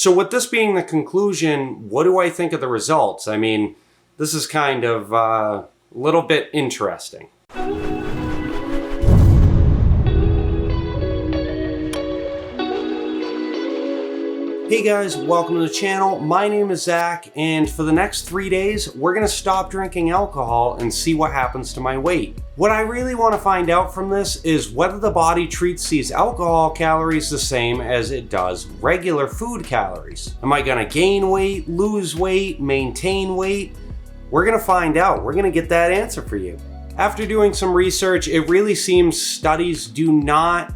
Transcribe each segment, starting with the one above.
So with this being the conclusion, what do I think of the results? I mean, this is kind of a little bit interesting. Hey guys, welcome to the channel. My name is Zach, and for the next 3 days, we're gonna stop drinking alcohol and see what happens to my weight. What I really wanna find out from this is whether the body treats these alcohol calories the same as it does regular food calories. Am I gonna gain weight, lose weight, maintain weight? We're gonna find out. We're gonna get that answer for you. After doing some research, it really seems studies do not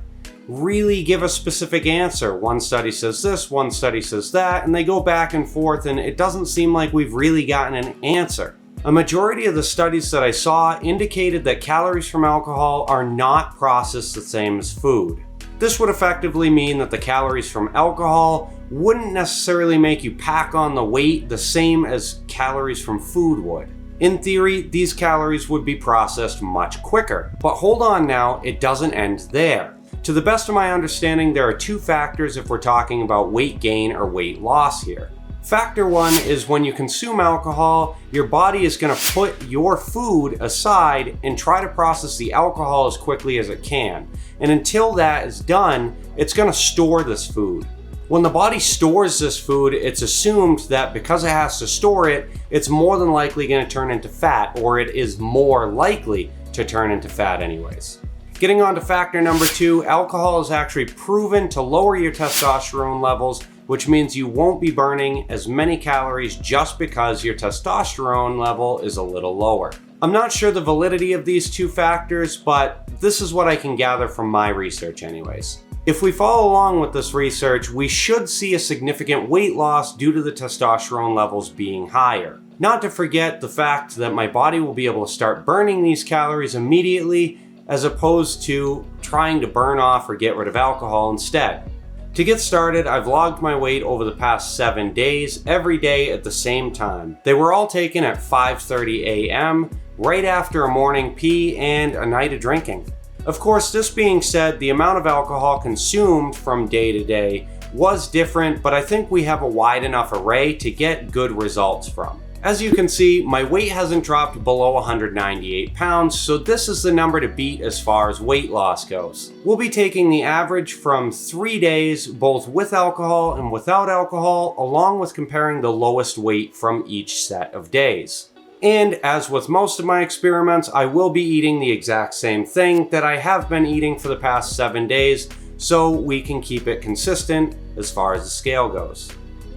really give a specific answer. One study says this, one study says that, and they go back and forth, and it doesn't seem like we've really gotten an answer. A majority of the studies that I saw indicated that calories from alcohol are not processed the same as food. This would effectively mean that the calories from alcohol wouldn't necessarily make you pack on the weight the same as calories from food would. In theory, these calories would be processed much quicker. But hold on now, it doesn't end there. To the best of my understanding, there are two factors if we're talking about weight gain or weight loss here. Factor one is when you consume alcohol, your body is going to put your food aside and try to process the alcohol as quickly as it can. And until that is done, it's going to store this food. When the body stores this food, it's assumed that because it has to store it, it's more than likely going to turn into fat, or it is more likely to turn into fat anyways. Getting on to factor number two, alcohol is actually proven to lower your testosterone levels, which means you won't be burning as many calories just because your testosterone level is a little lower. I'm not sure the validity of these two factors, but this is what I can gather from my research anyways. If we follow along with this research, we should see a significant weight loss due to the testosterone levels being higher. Not to forget the fact that my body will be able to start burning these calories immediately, as opposed to trying to burn off or get rid of alcohol instead. To get started, I've logged my weight over the past 7 days, every day at the same time. They were all taken at 5:30 a.m., right after a morning pee and a night of drinking. Of course, this being said, the amount of alcohol consumed from day to day was different, but I think we have a wide enough array to get good results from. As you can see, my weight hasn't dropped below 198 pounds, so this is the number to beat as far as weight loss goes. We'll be taking the average from 3 days, both with alcohol and without alcohol, along with comparing the lowest weight from each set of days. And as with most of my experiments, I will be eating the exact same thing that I have been eating for the past 7 days, so we can keep it consistent as far as the scale goes.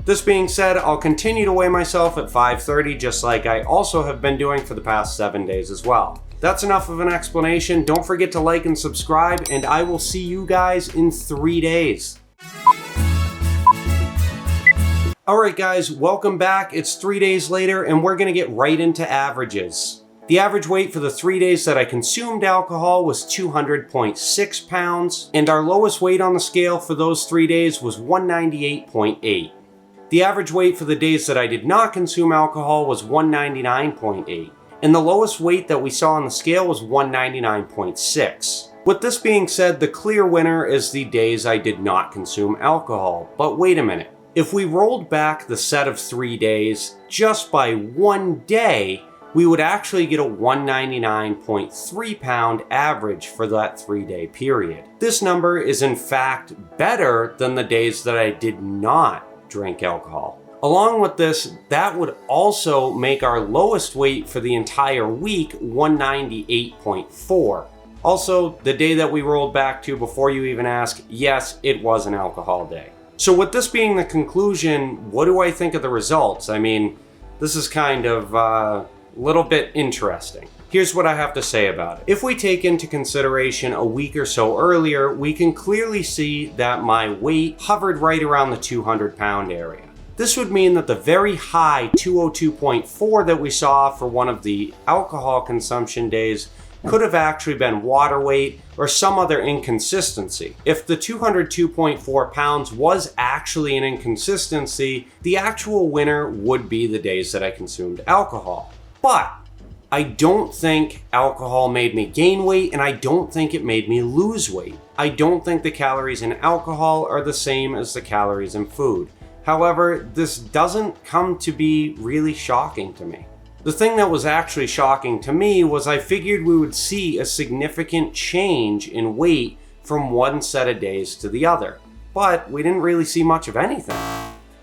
This being said, I'll continue to weigh myself at 5:30 just like I also have been doing for the past 7 days as well. That's enough of an explanation. Don't forget to like and subscribe, and I will see you guys in 3 days. Alright guys, welcome back. It's 3 days later and we're gonna get right into averages. The average weight for the 3 days that I consumed alcohol was 200.6 pounds, and our lowest weight on the scale for those 3 days was 198.8. The average weight for the days that I did not consume alcohol was 199.8, and the lowest weight that we saw on the scale was 199.6. With this being said, the clear winner is the days I did not consume alcohol. But wait a minute. If we rolled back the set of 3 days just by 1 day, we would actually get a 199.3 pound average for that 3-day period. This number is in fact better than the days that I did not drink alcohol. Along with this, that would also make our lowest weight for the entire week 198.4. Also, the day that we rolled back to, before you even ask, yes, it was an alcohol day. So with this being the conclusion, what do I think of the results? I mean, this is kind of a little bit interesting. Here's what I have to say about it. If we take into consideration a week or so earlier, we can clearly see that my weight hovered right around the 200 pound area. This would mean that the very high 202.4 that we saw for one of the alcohol consumption days could have actually been water weight or some other inconsistency. If the 202.4 pounds was actually an inconsistency, the actual winner would be the days that I consumed alcohol. But I don't think alcohol made me gain weight, and I don't think it made me lose weight. I don't think the calories in alcohol are the same as the calories in food. However, this doesn't come to be really shocking to me. The thing that was actually shocking to me was I figured we would see a significant change in weight from one set of days to the other, but we didn't really see much of anything.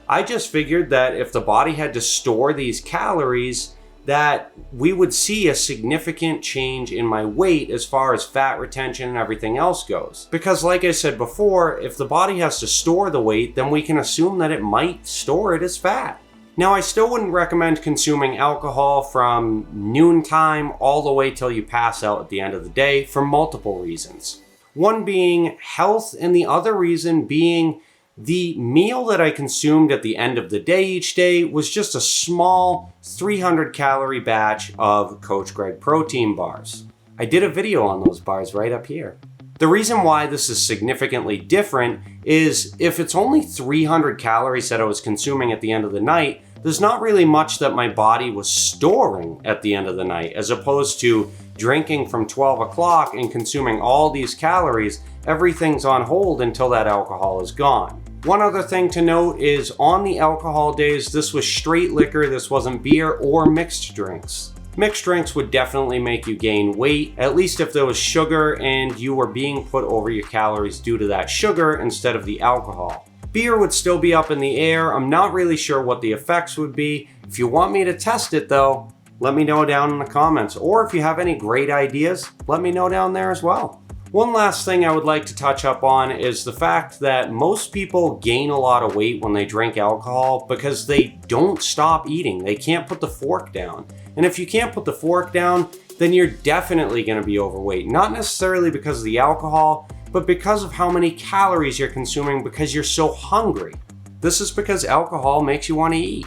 I just figured that if the body had to store these calories, that we would see a significant change in my weight as far as fat retention and everything else goes. Because like I said before, if the body has to store the weight, then we can assume that it might store it as fat. Now, I still wouldn't recommend consuming alcohol from noontime all the way till you pass out at the end of the day for multiple reasons. One being health, and the other reason being the meal that I consumed at the end of the day each day was just a small 300 calorie batch of Coach Greg protein bars. I did a video on those bars right up here. The reason why this is significantly different is if it's only 300 calories that I was consuming at the end of the night, there's not really much that my body was storing at the end of the night, as opposed to drinking from 12 o'clock and consuming all these calories. Everything's on hold until that alcohol is gone. One other thing to note is on the alcohol days, this was straight liquor, this wasn't beer or mixed drinks. Mixed drinks would definitely make you gain weight, at least if there was sugar and you were being put over your calories due to that sugar instead of the alcohol. Beer would still be up in the air. I'm not really sure what the effects would be. If you want me to test it though, let me know down in the comments. Or if you have any great ideas, let me know down there as well. One last thing I would like to touch up on is the fact that most people gain a lot of weight when they drink alcohol because they don't stop eating. They can't put the fork down. And if you can't put the fork down, then you're definitely going to be overweight. Not necessarily because of the alcohol, but because of how many calories you're consuming because you're so hungry. This is because alcohol makes you want to eat.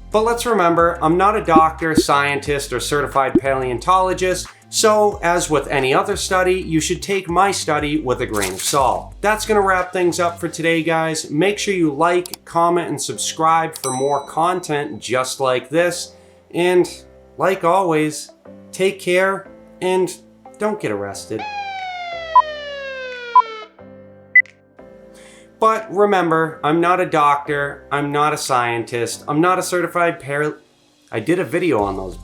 But let's remember, I'm not a doctor, scientist, or certified paleontologist, so as with any other study, you should take my study with a grain of salt. That's going to wrap things up for today, guys. Make sure you like, comment, and subscribe for more content just like this. And like always, take care and don't get arrested. But remember, I'm not a doctor, I'm not a scientist, I'm not a certified I did a video on those